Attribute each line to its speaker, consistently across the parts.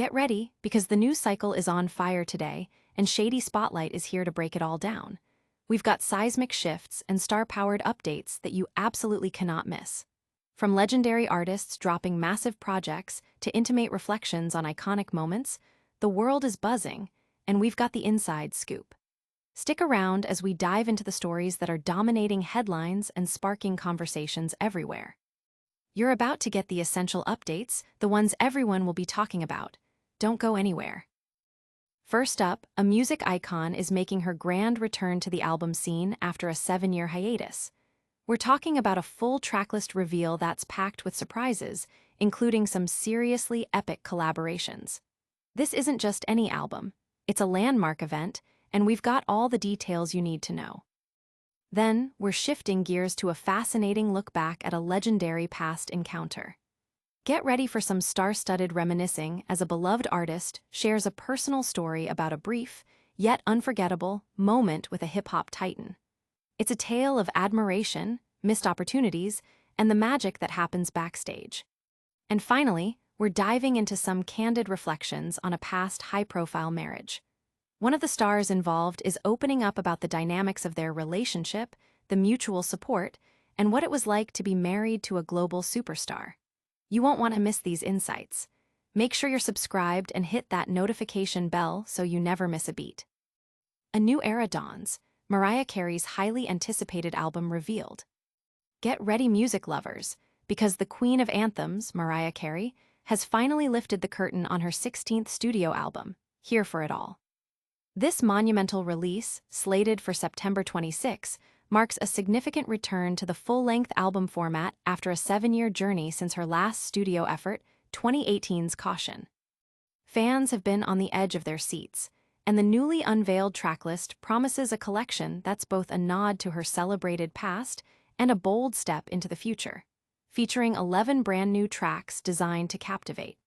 Speaker 1: Get ready, because the news cycle is on fire today, and Shady Spotlight is here to break it all down. We've got seismic shifts and star-powered updates that you absolutely cannot miss. From legendary artists dropping massive projects to intimate reflections on iconic moments, the world is buzzing, and we've got the inside scoop. Stick around as we dive into the stories that are dominating headlines and sparking conversations everywhere. You're about to get the essential updates, the ones everyone will be talking about. Don't go anywhere. First up, a music icon is making her grand return to the album scene after a 7-year hiatus. We're talking about a full tracklist reveal that's packed with surprises, including some seriously epic collaborations. This isn't just any album, it's a landmark event, and we've got all the details you need to know. Then, we're shifting gears to a fascinating look back at a legendary past encounter. Get ready for some star-studded reminiscing as a beloved artist shares a personal story about a brief, yet unforgettable, moment with a hip-hop titan. It's a tale of admiration, missed opportunities, and the magic that happens backstage. And finally, we're diving into some candid reflections on a past high-profile marriage. One of the stars involved is opening up about the dynamics of their relationship, the mutual support, and what it was like to be married to a global superstar. You won't want to miss these insights. Make sure you're subscribed and hit that notification bell so you never miss a beat. A new era dawns, Mariah Carey's highly anticipated album revealed. Get ready, music lovers, because the queen of anthems, Mariah Carey, has finally lifted the curtain on her 16th studio album, Here for It All. This monumental release, slated for September 26, marks a significant return to the full-length album format after a 7-year journey since her last studio effort, 2018's Caution. Fans have been on the edge of their seats, and the newly unveiled tracklist promises a collection that's both a nod to her celebrated past and a bold step into the future, featuring 11 brand-new tracks designed to captivate.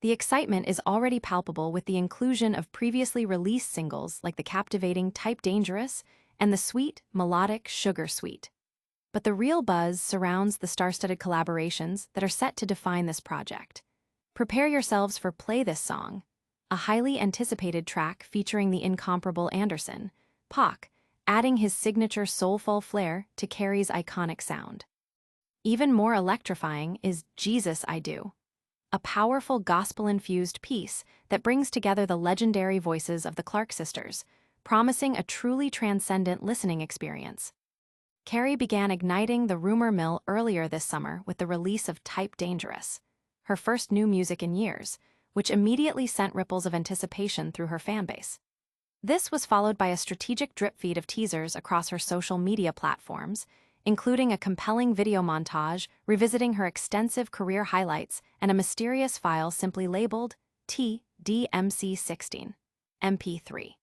Speaker 1: The excitement is already palpable with the inclusion of previously released singles like the captivating Type Dangerous and the sweet, melodic Sugar Sweet. But the real buzz surrounds the star-studded collaborations that are set to define this project. Prepare yourselves for Play This Song, a highly anticipated track featuring the incomparable Anderson, Pac, adding his signature soulful flair to Carey's iconic sound. Even more electrifying is Jesus I Do, a powerful gospel-infused piece that brings together the legendary voices of the Clark sisters, promising a truly transcendent listening experience. Carey began igniting the rumor mill earlier this summer with the release of Type Dangerous, her first new music in years, which immediately sent ripples of anticipation through her fanbase. This was followed by a strategic drip feed of teasers across her social media platforms, including a compelling video montage revisiting her extensive career highlights and a mysterious file simply labeled TDMC16 MP3.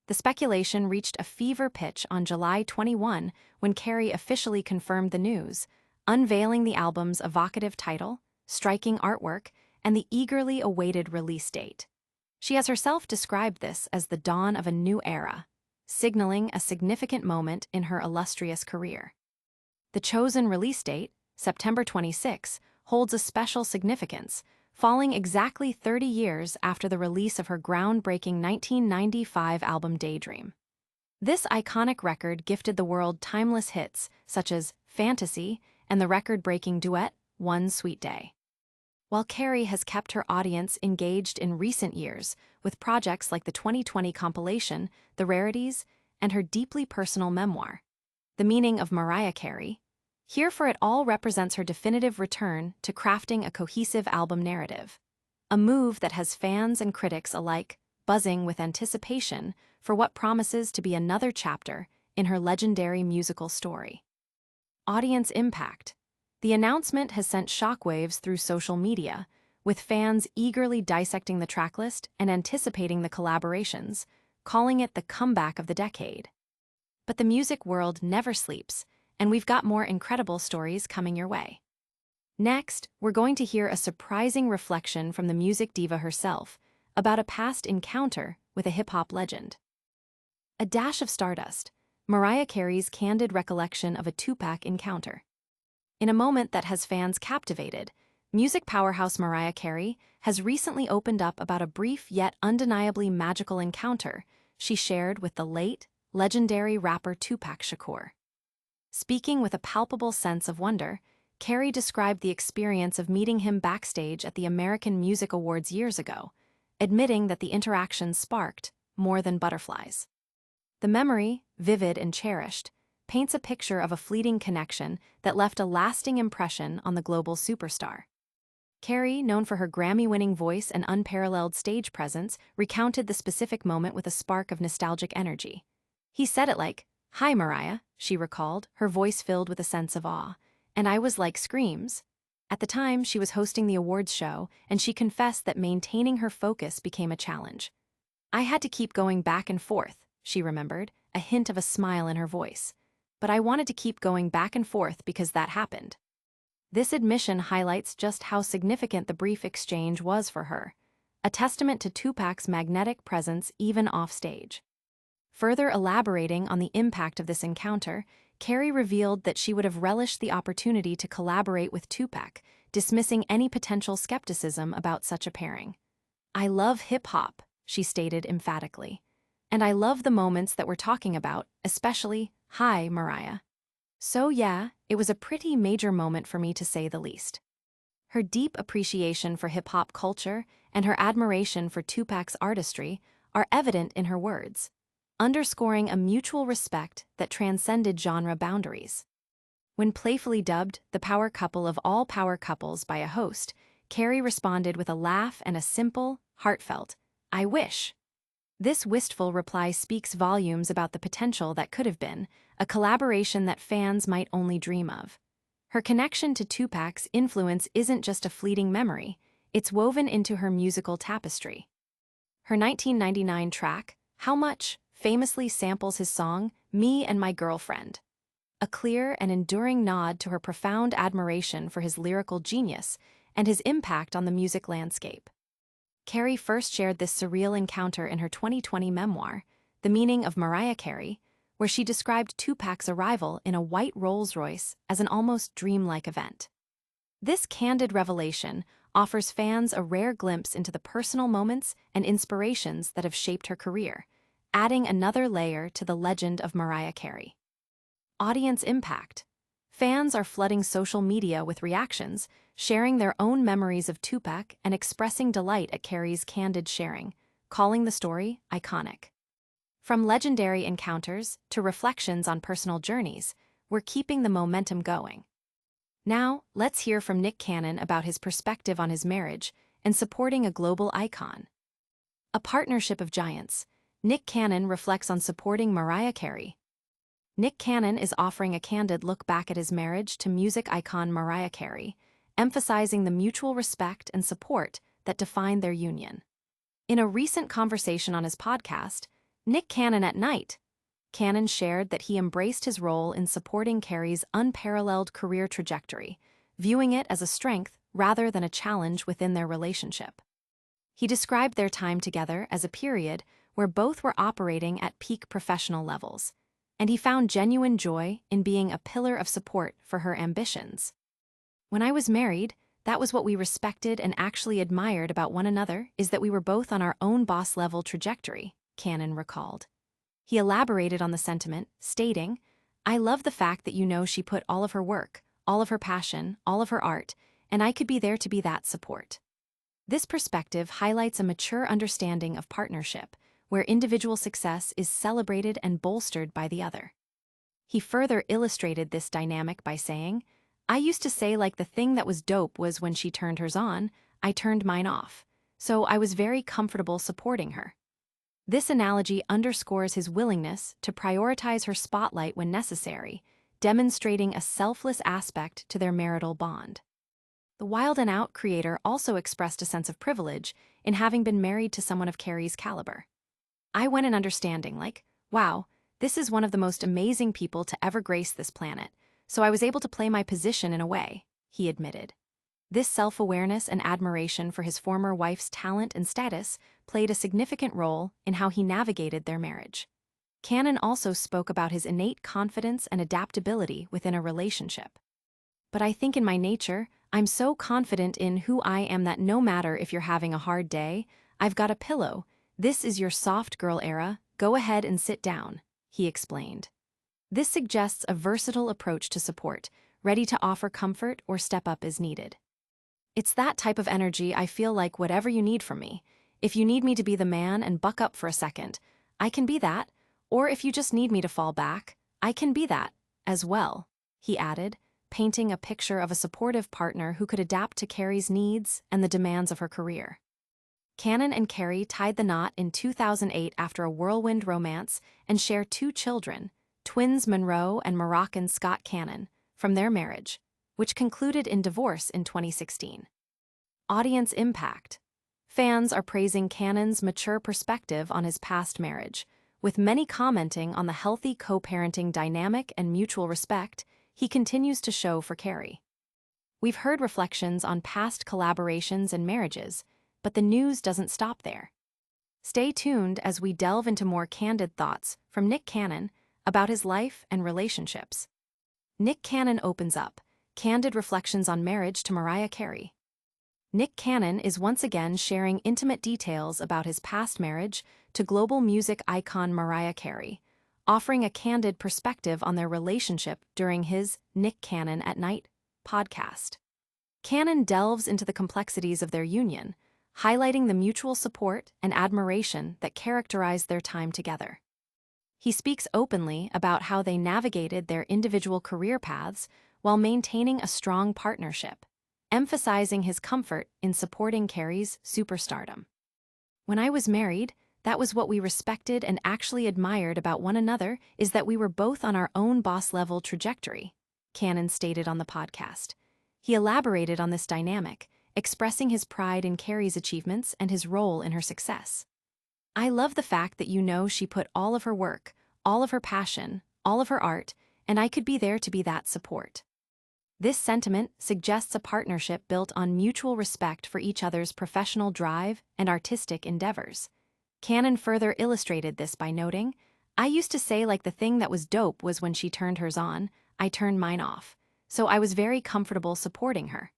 Speaker 1: The speculation reached a fever pitch on July 21 when Carey officially confirmed the news, unveiling the album's evocative title, striking artwork, and the eagerly awaited release date. She has herself described this as the dawn of a new era, signaling a significant moment in her illustrious career. The chosen release date, September 26, holds a special significance, falling exactly 30 years after the release of her groundbreaking 1995 album Daydream. This iconic record gifted the world timeless hits such as Fantasy and the record-breaking duet One Sweet Day. While Carey has kept her audience engaged in recent years with projects like the 2020 compilation, The Rarities, and her deeply personal memoir, The Meaning of Mariah Carey, Here for It All represents her definitive return to crafting a cohesive album narrative, a move that has fans and critics alike buzzing with anticipation for what promises to be another chapter in her legendary musical story. Audience impact. The announcement has sent shockwaves through social media, with fans eagerly dissecting the tracklist and anticipating the collaborations, calling it the comeback of the decade. But the music world never sleeps, and we've got more incredible stories coming your way. Next, we're going to hear a surprising reflection from the music diva herself about a past encounter with a hip-hop legend. A dash of stardust, Mariah Carey's candid recollection of a Tupac encounter. In a moment that has fans captivated, Music powerhouse Mariah Carey has recently opened up about a brief yet undeniably magical encounter she shared with the late, legendary rapper Tupac Shakur. Speaking with a palpable sense of wonder, Carey described the experience of meeting him backstage at the American Music Awards years ago, admitting that the interaction sparked more than butterflies. The memory, vivid and cherished, paints a picture of a fleeting connection that left a lasting impression on the global superstar. Carey, known for her Grammy-winning voice and unparalleled stage presence, recounted the specific moment with a spark of nostalgic energy. He said it like, "Hi, Mariah," she recalled, her voice filled with a sense of awe. "And I was like screams." At the time, she was hosting the awards show, and she confessed that maintaining her focus became a challenge. "I had to keep going back and forth," she remembered, a hint of a smile in her voice. "But I wanted to keep going back and forth because that happened." This admission highlights just how significant the brief exchange was for her, a testament to Tupac's magnetic presence even offstage. Further elaborating on the impact of this encounter, Carey revealed that she would have relished the opportunity to collaborate with Tupac, dismissing any potential skepticism about such a pairing. "I love hip-hop," she stated emphatically. "And I love the moments that we're talking about, especially, hi, Mariah." So yeah, it was a pretty major moment for me to say the least. Her deep appreciation for hip-hop culture and her admiration for Tupac's artistry are evident in her words, underscoring a mutual respect that transcended genre boundaries. When playfully dubbed the power couple of all power couples by a host, Carey responded with a laugh and a simple, heartfelt, "I wish." This wistful reply speaks volumes about the potential that could have been, a collaboration that fans might only dream of. Her connection to Tupac's influence isn't just a fleeting memory, it's woven into her musical tapestry. Her 1999 track, "How Much," famously samples his song, "Me and My Girlfriend," a clear and enduring nod to her profound admiration for his lyrical genius and his impact on the music landscape. Carey first shared this surreal encounter in her 2020 memoir, The Meaning of Mariah Carey, where she described Tupac's arrival in a white Rolls-Royce as an almost dreamlike event. This candid revelation offers fans a rare glimpse into the personal moments and inspirations that have shaped her career, adding another layer to the legend of Mariah Carey. Audience impact. Fans are flooding social media with reactions, sharing their own memories of Tupac and expressing delight at Carey's candid sharing, calling the story iconic. From legendary encounters to reflections on personal journeys, we're keeping the momentum going. Now, let's hear from Nick Cannon about his perspective on his marriage and supporting a global icon. A partnership of giants, Nick Cannon reflects on supporting Mariah Carey. Nick Cannon is offering a candid look back at his marriage to music icon Mariah Carey, emphasizing the mutual respect and support that define their union. In a recent conversation on his podcast, Nick Cannon at Night, Cannon shared that he embraced his role in supporting Carey's unparalleled career trajectory, viewing it as a strength rather than a challenge within their relationship. He described their time together as a period where both were operating at peak professional levels, and he found genuine joy in being a pillar of support for her ambitions. "When I was married, that was what we respected and actually admired about one another, is that we were both on our own boss-level trajectory," Cannon recalled. He elaborated on the sentiment, stating, "I love the fact that she put all of her work, all of her passion, all of her art, and I could be there to be that support." This perspective highlights a mature understanding of partnership, where individual success is celebrated and bolstered by the other. He further illustrated this dynamic by saying, "I used to say like the thing that was dope was when she turned hers on, I turned mine off. So I was very comfortable supporting her." This analogy underscores his willingness to prioritize her spotlight when necessary, demonstrating a selfless aspect to their marital bond. The Wild 'N Out creator also expressed a sense of privilege in having been married to someone of Carey's caliber. "I went in understanding, like, wow, this is one of the most amazing people to ever grace this planet, so I was able to play my position in a way," he admitted. This self-awareness and admiration for his former wife's talent and status played a significant role in how he navigated their marriage. Cannon also spoke about his innate confidence and adaptability within a relationship. "But I think in my nature, I'm so confident in who I am that no matter if you're having a hard day, I've got a pillow. This is your soft girl era. Go ahead and sit down, he explained. This suggests a versatile approach to support, ready to offer comfort or step up as needed. It's that type of energy I feel like whatever you need from me. If you need me to be the man and buck up for a second, I can be that, or if you just need me to fall back, I can be that, as well, he added, painting a picture of a supportive partner who could adapt to Carey's needs and the demands of her career. Cannon and Carey tied the knot in 2008 after a whirlwind romance and share 2 children, twins Monroe and Moroccan Scott Cannon, from their marriage, which concluded in divorce in 2016. Audience impact. Fans are praising Cannon's mature perspective on his past marriage, with many commenting on the healthy co-parenting dynamic and mutual respect he continues to show for Carey. We've heard reflections on past collaborations and marriages, but the news doesn't stop there. Stay tuned as we delve into more candid thoughts from Nick Cannon about his life and relationships. Nick Cannon opens up, candid reflections on marriage to Mariah Carey. Nick Cannon is once again sharing intimate details about his past marriage to global music icon Mariah Carey, offering a candid perspective on their relationship during his Nick Cannon at Night podcast. Cannon delves into the complexities of their union, highlighting the mutual support and admiration that characterized their time together. He speaks openly about how they navigated their individual career paths while maintaining a strong partnership, emphasizing his comfort in supporting Carey's superstardom. When I was married, that was what we respected and actually admired about one another, is that we were both on our own boss-level trajectory, Cannon stated on the podcast. He elaborated on this dynamic, expressing his pride in Carey's achievements and his role in her success. I love the fact that she put all of her work, all of her passion, all of her art, and I could be there to be that support. This sentiment suggests a partnership built on mutual respect for each other's professional drive and artistic endeavors. Cannon further illustrated this by noting, I used to say the thing that was dope was when she turned hers on, I turned mine off, so I was very comfortable supporting her.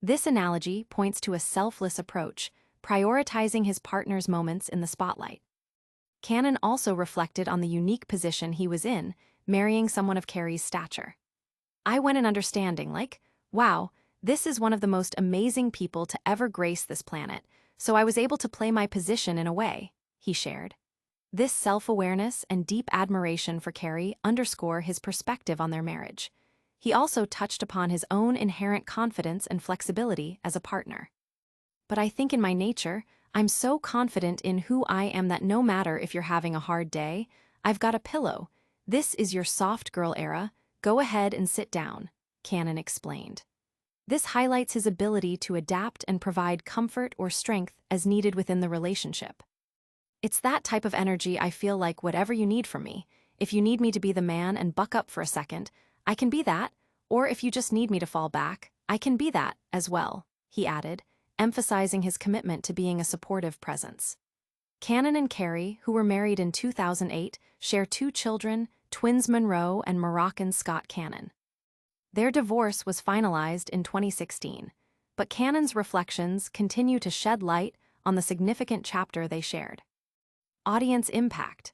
Speaker 1: This analogy points to a selfless approach, prioritizing his partner's moments in the spotlight. Cannon also reflected on the unique position he was in, marrying someone of Carey's stature. I went in understanding wow, this is one of the most amazing people to ever grace this planet, so I was able to play my position in a way, he shared. This self-awareness and deep admiration for Carey underscore his perspective on their marriage. He also touched upon his own inherent confidence and flexibility as a partner. But I think in my nature, I'm so confident in who I am that no matter if you're having a hard day, I've got a pillow. This is your soft girl era. Go ahead and sit down, Cannon explained. This highlights his ability to adapt and provide comfort or strength as needed within the relationship. It's that type of energy I feel like whatever you need from me. If you need me to be the man and buck up for a second, I can be that, or if you just need me to fall back, I can be that as well, he added, emphasizing his commitment to being a supportive presence. Cannon and Carey, who were married in 2008, share 2 children, twins Monroe and Moroccan Scott Cannon. Their divorce was finalized in 2016, but Cannon's reflections continue to shed light on the significant chapter they shared. Audience impact.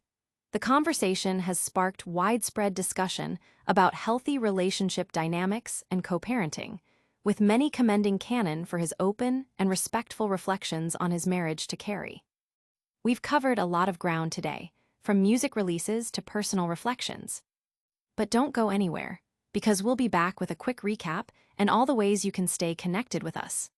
Speaker 1: The conversation has sparked widespread discussion about healthy relationship dynamics and co-parenting, with many commending Cannon for his open and respectful reflections on his marriage to Carey. We've covered a lot of ground today, from music releases to personal reflections. But don't go anywhere, because we'll be back with a quick recap and all the ways you can stay connected with us.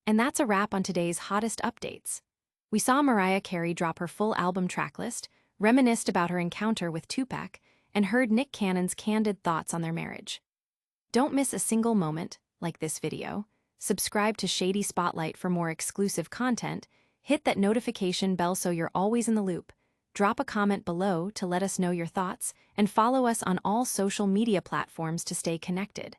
Speaker 1: And that's a wrap on today's hottest updates. We saw Mariah Carey drop her full album tracklist, reminisced about her encounter with Tupac, and heard Nick Cannon's candid thoughts on their marriage. Don't miss a single moment, like this video. Subscribe to Shady Spotlight for more exclusive content, hit that notification bell so you're always in the loop, drop a comment below to let us know your thoughts, and follow us on all social media platforms to stay connected.